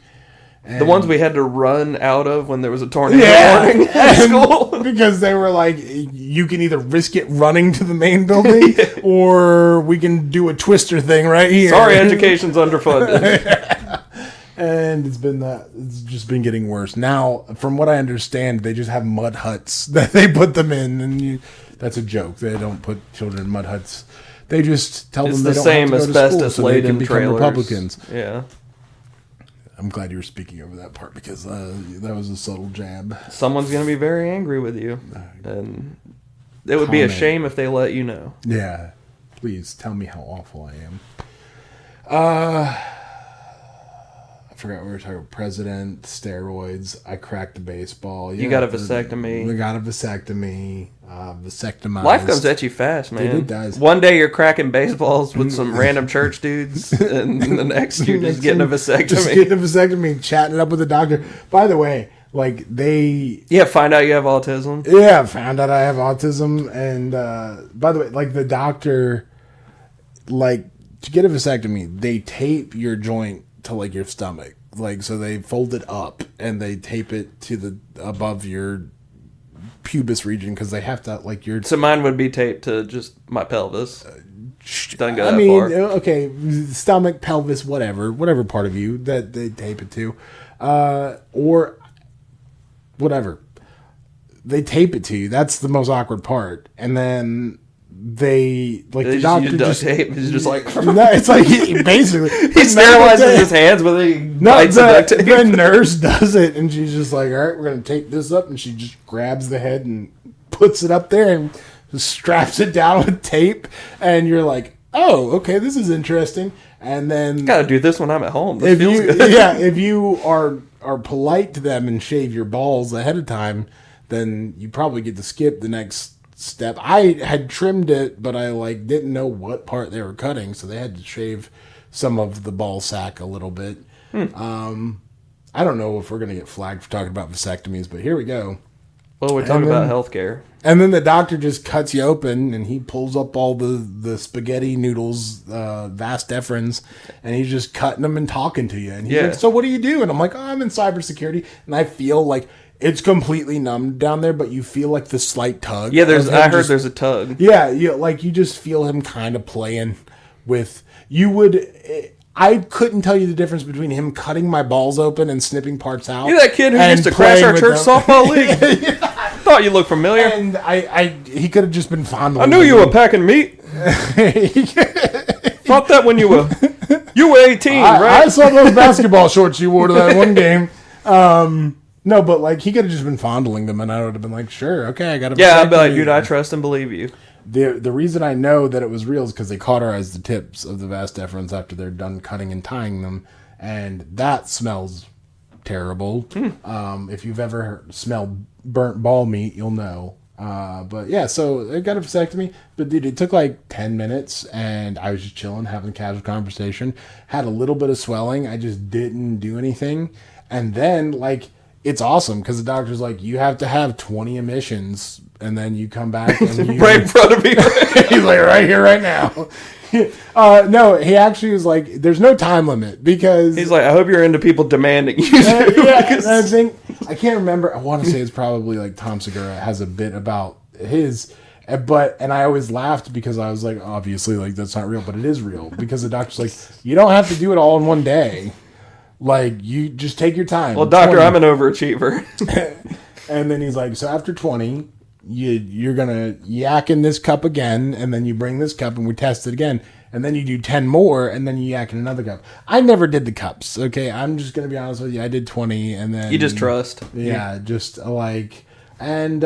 And the ones we had to run out of when there was a tornado warning at school. Because they were like, you can either risk it running to the main building or we can do a twister thing right here. Sorry, education's underfunded. And it's just been getting worse. Now, from what I understand, they just have mud huts that they put them in. And that's a joke. They don't put children in mud huts. They just tell them they don't have to go to school so they can become Republicans. Yeah. I'm glad you were speaking over that part because that was a subtle jab. Someone's going to be very angry with you. And It would be a comment. shame if they let you know. Yeah. Please tell me how awful I am. I forgot what we were talking about. President, steroids. I cracked the baseball. You got a vasectomy. We got a vasectomy. Vasectomized. Life comes at you fast, man. It does. One day you're cracking baseballs with some random church dudes, and the next you're just getting a vasectomy. Just getting a vasectomy, chatting it up with the doctor. By the way, like they... Yeah, find out you have autism. Yeah, found out I have autism. And by the way, like the doctor, like to get a vasectomy, they tape your joint to like your stomach. Like, so they fold it up and they tape it to the above your pubis region because they have to like your... So mine would be taped to just my pelvis. Doesn't go that far. Okay, stomach, pelvis, whatever part of you that they tape it to, or whatever they tape it to you. That's the most awkward part. And then they like the doctor just tape. He's just like no, it's like basically he sterilizes his hands, but he bites the duct tape. The nurse does it, and she's just like, "All right, we're gonna tape this up," and she just grabs the head and puts it up there and just straps it down with tape, and you're like, "Oh, okay, this is interesting." And then gotta do this when I'm at home. This feels good. Yeah, if you are polite to them and shave your balls ahead of time, then you probably get to skip the next step. I had trimmed it, but I like didn't know what part they were cutting, so they had to shave some of the ball sack a little bit. I don't know if we're gonna get flagged for talking about vasectomies, but here we go. Well, we're talking about healthcare. And then the doctor just cuts you open, and he pulls up all the spaghetti noodles, vas deferens, and he's just cutting them and talking to you. And he's like, "So what do you do?" And I'm like, "Oh, I'm in cybersecurity," and I feel like it's completely numb down there, but you feel like the slight tug. Yeah, I heard there's a tug. Yeah, you just feel him kind of playing with. I couldn't tell you the difference between him cutting my balls open and snipping parts out. You're that kid who used to crash our church softball league. Yeah. Thought you looked familiar. And he could have just been fondling. I knew you were packing meat. Thought that when you were 18, right? I saw those basketball shorts you wore to that one game. No, but like he could have just been fondling them, and I would have been like, "Sure, okay, I got to." Yeah, I'd be like, "Dude, I trust and believe you." The reason I know that it was real is because they cauterize the tips of the vas deferens after they're done cutting and tying them, and that smells terrible. If you've ever smelled burnt ball meat, you'll know. But yeah, so they got a vasectomy, but dude, it took like 10 minutes, and I was just chilling, having a casual conversation. Had a little bit of swelling. I just didn't do anything, and then like. It's awesome because the doctor's like, you have to have 20 emissions, and then you come back and you right in front of me. He's like, right here, right now. No, he actually was like, there's no time limit because he's like, I hope you're into people demanding you. I think I can't remember. I want to say it's probably like Tom Segura has a bit about his, and I always laughed because I was like, obviously, like that's not real, but it is real because the doctor's like, you don't have to do it all in one day. Like, you just take your time. Well, doctor, 20. I'm an overachiever. And then he's like, so after 20, you're going to yak in this cup again, and then you bring this cup, and we test it again. And then you do 10 more, and then you yak in another cup. I never did the cups, okay? I'm just going to be honest with you. I did 20, and then... You just trust. Yeah, just like... And...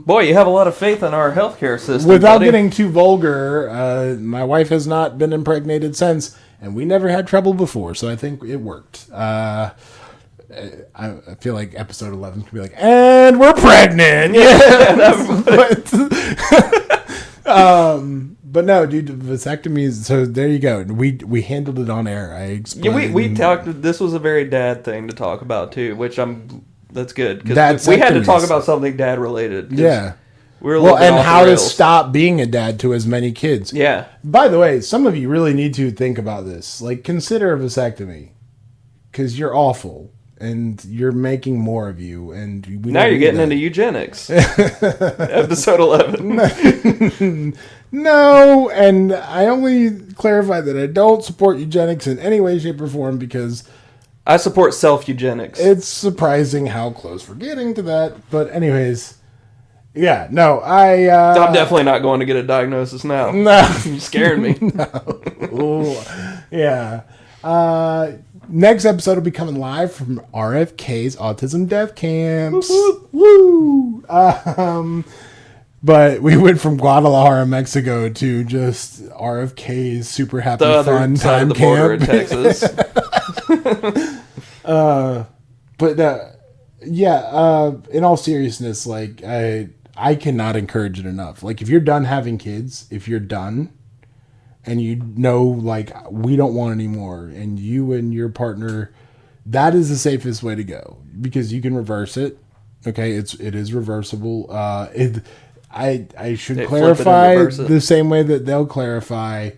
boy, you have a lot of faith in our healthcare system. Without getting too vulgar, my wife has not been impregnated since... And we never had trouble before, so I think it worked. I feel like episode 11 could be like, and we're pregnant! Yeah, but no, dude, vasectomies, so there you go. We handled it on air. I explained. Yeah, we talked, this was a very dad thing to talk about, too, which that's good. Because we had to talk about something dad-related. Yeah. Well, and how to stop being a dad to as many kids. Yeah. By the way, some of you really need to think about this. Like, consider a vasectomy. Because you're awful. And you're making more of you. And now you're getting into eugenics. Episode 11. No, and I only clarify that I don't support eugenics in any way, shape, or form because... I support self-eugenics. It's surprising how close we're getting to that. But anyways... Yeah, no, I'm definitely not going to get a diagnosis now. No. You're scaring me. No. Yeah. Next episode will be coming live from RFK's Autism Death Camps. Woo! But we went from Guadalajara, Mexico to just RFK's super happy The other fun side time of the border in camp. Texas. In all seriousness, like I cannot encourage it enough. Like if you're done having kids, if you're done and you know like we don't want any more and you and your partner, that is the safest way to go because you can reverse it. Okay, it is reversible. I should clarify the same way that they'll clarify.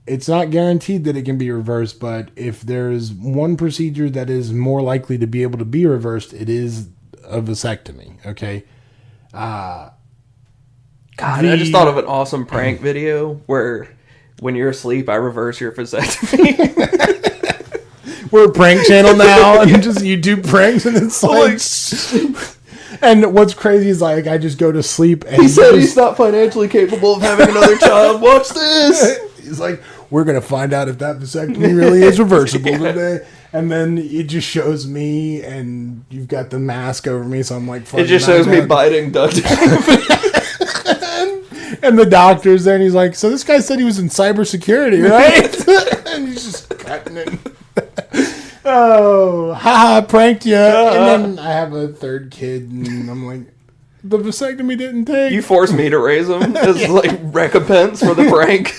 It's not guaranteed that it can be reversed, but if there's one procedure that is more likely to be able to be reversed, it is a vasectomy. Okay. God, I just thought of an awesome prank video where when you're asleep, I reverse your vasectomy. We're a prank channel now, and just YouTube pranks, and it's like. And what's crazy is like I just go to sleep. And he said he's not financially capable of having another child. Watch this. He's like, we're gonna find out if that vasectomy really is reversible today. And then it just shows me, and you've got the mask over me, so I'm like, it just shows me biting duct tape. And the doctor's there, and he's like, so this guy said he was in cybersecurity, right? And he's just cutting it. Oh, haha, pranked you. And then I have a third kid, and I'm like, the vasectomy didn't take. You forced me to raise him as like recompense for the prank.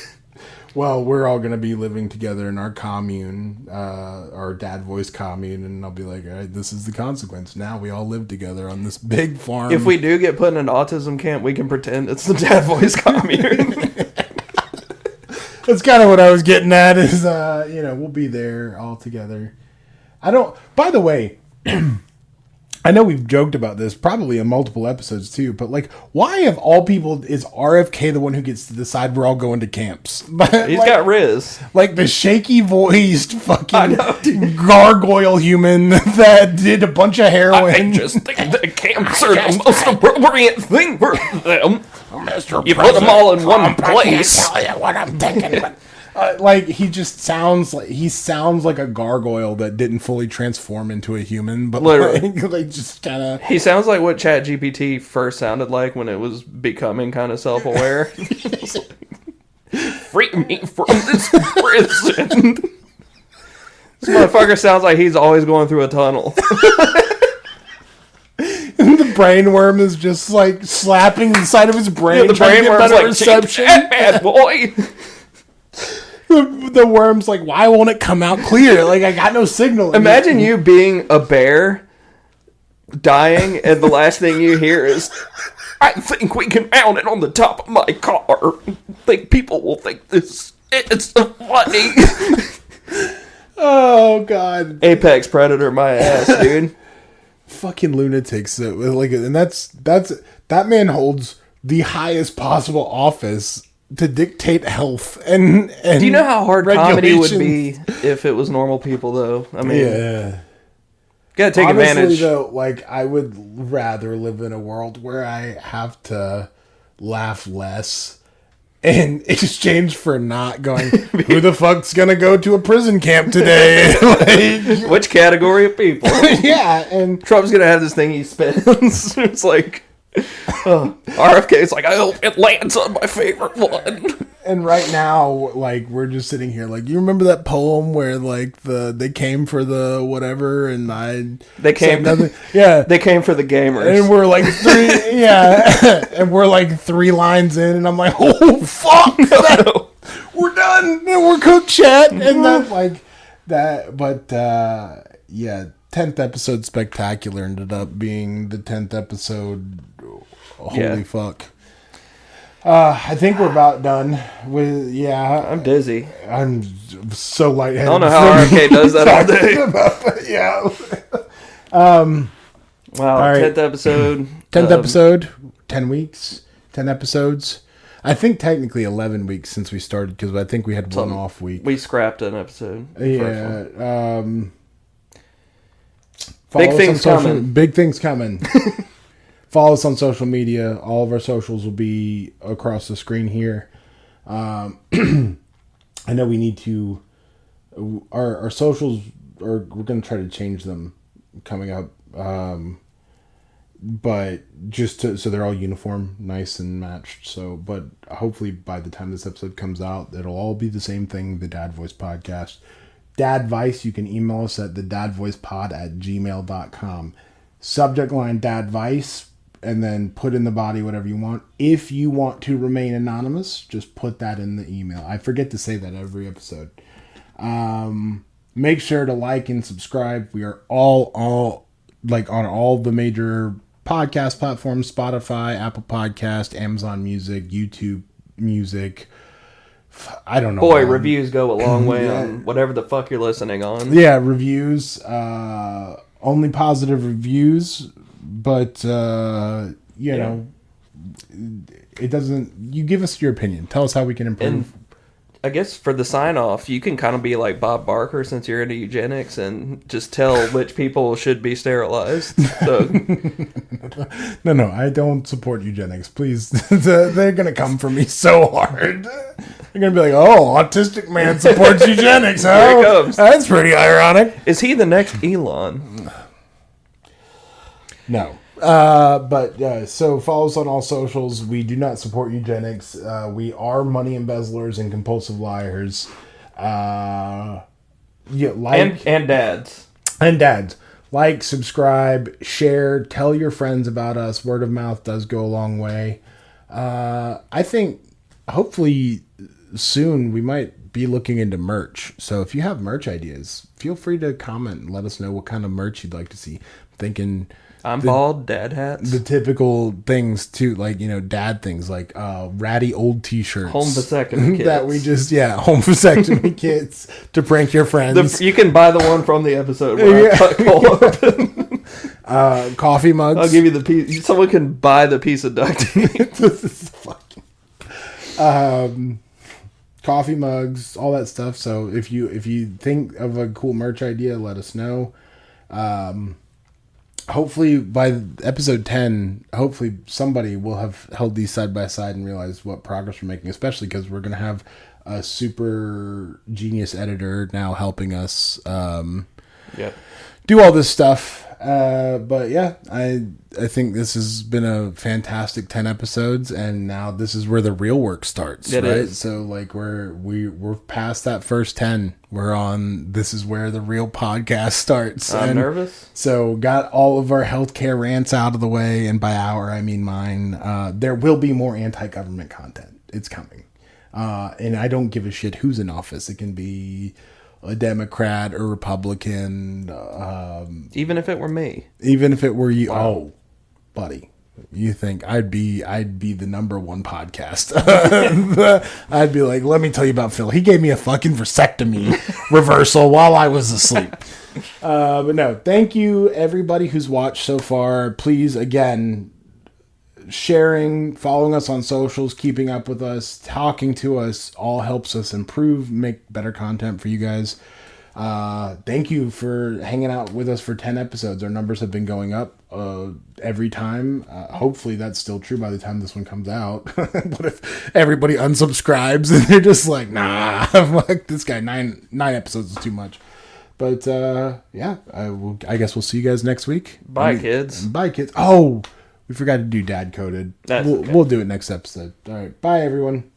Well, we're all going to be living together in our commune, our dad voice commune, and I'll be like, all right, this is the consequence. Now we all live together on this big farm. If we do get put in an autism camp, we can pretend it's the dad voice commune. That's kind of what I was getting at is, we'll be there all together. By the way, I know we've joked about this probably in multiple episodes too, but like, why of all people is RFK the one who gets to decide we're all going to camps? He's got Riz. Like the shaky voiced fucking gargoyle human that did a bunch of heroin. I just think that camps are the most appropriate thing for them. Mr. You put them all in one place. I can't tell you what I'm thinking, but... he just sounds like a gargoyle that didn't fully transform into a human, but like just kind of. He sounds like what ChatGPT first sounded like when it was becoming kind of self-aware. Free me from this prison. This motherfucker sounds like he's always going through a tunnel. The brain worm is just like slapping the side of his brain. The brain worm's like, reception. Bad boy. The worm's like, why won't it come out clear? Like, I got no signal. Imagine you being a bear, dying, and the last thing you hear is, I think we can mount it on the top of my car. I think people will think this is funny. Oh, God. Apex Predator my ass, dude. Fucking lunatics. And that man holds the highest possible office to dictate health and do you know how hard comedy would be if it was normal people though? I mean, yeah, gotta take advantage. Though, like I would rather live in a world where I have to laugh less in exchange for not going, who the fuck's gonna go to a prison camp today? Like, which category of people? Yeah, and Trump's gonna have this thing he spins. It's like RFK is like, I hope it lands on my favorite one. And right now, like, we're just sitting here, like, you remember that poem where, like, they came for the whatever, and they came for the gamers, and we're like and we're like 3 lines in, and I'm like, oh fuck, we're done, and we're cooked, chat, and then like that, but 10th episode spectacular ended up being the 10th episode. Holy fuck. I think we're about done with, I'm dizzy. I'm so lightheaded. I don't know how RFK does that all day. Wow, right. 10th episode. 10th episode, 10 weeks, 10 episodes. I think technically 11 weeks since we started, because I think we had one off week. We scrapped an episode. Yeah. Big things coming. Big things coming. Follow us on social media. All of our socials will be across the screen here. I know we need to... Our socials, we're going to try to change them coming up. but just to, so they're all uniform, nice and matched. So, but hopefully by the time this episode comes out, it'll all be the same thing, the Dad Voice Podcast. Dadvice, you can email us at thedadvoicepod@gmail.com. Subject line Dadvice, and then put in the body whatever you want. If you want to remain anonymous, just put that in the email. I forget to say that every episode. Make sure to like and subscribe. We are all like on all the major podcast platforms: Spotify, Apple Podcast, Amazon Music, YouTube Music. I don't know. Boy, reviews go a long way on whatever the fuck you're listening on. Yeah, reviews. Only positive reviews, but you know, it doesn't. You give us your opinion. Tell us how we can improve. And I guess for the sign off, you can kind of be like Bob Barker since you're into eugenics and just tell which people should be sterilized. So. No, I don't support eugenics. Please, they're gonna come for me so hard. They're gonna be like, "Oh, autistic man supports eugenics." Huh? Here it comes. That's pretty ironic. Is he the next Elon? No. So follow us on all socials. We do not support eugenics. We are money embezzlers and compulsive liars. And dads. And dads. Like, subscribe, share, tell your friends about us. Word of mouth does go a long way. I think hopefully soon we might be looking into merch. So if you have merch ideas, feel free to comment and let us know what kind of merch you'd like to see. I'm thinking... I'm bald, dad hats. The typical things too, like, you know, dad things like ratty old t-shirts. Home vasectomy kits. That we just, home vasectomy kits to prank your friends. You can buy the one from the episode where I cut Cole open. Coffee mugs. I'll give you the piece. Someone can buy the piece of duct tape. This is fucking... coffee mugs, all that stuff. So if you think of a cool merch idea, let us know. Hopefully by episode 10, hopefully somebody will have held these side by side and realized what progress we're making, especially because we're going to have a super genius editor now helping us do all this stuff. But yeah, I think this has been a fantastic 10 episodes, and now this is where the real work starts, right? Is. So like we're past that first 10. We're on, this is where the real podcast starts. I'm nervous. So got all of our healthcare rants out of the way, and by our, I mean mine. There will be more anti-government content. It's coming. And I don't give a shit who's in office. It can be a Democrat or Republican. Even if it were me. Even if it were you. Wow. Oh, buddy. You think I'd be the number one podcast. I'd be like, let me tell you about Phil. He gave me a fucking vasectomy reversal while I was asleep. But no, thank you everybody who's watched so far. Please, again, sharing, following us on socials, keeping up with us, talking to us, all helps us improve, make better content for you guys. Thank you for hanging out with us for 10 episodes. Our numbers have been going up every time. Hopefully that's still true by the time this one comes out. What if everybody unsubscribes and they're just like, nah, fuck this guy, nine episodes is too much. But I guess we'll see you guys next week. Bye, kids. Bye, kids. Oh, we forgot to do dad coded. That's okay. We'll do it next episode. All right. Bye, everyone.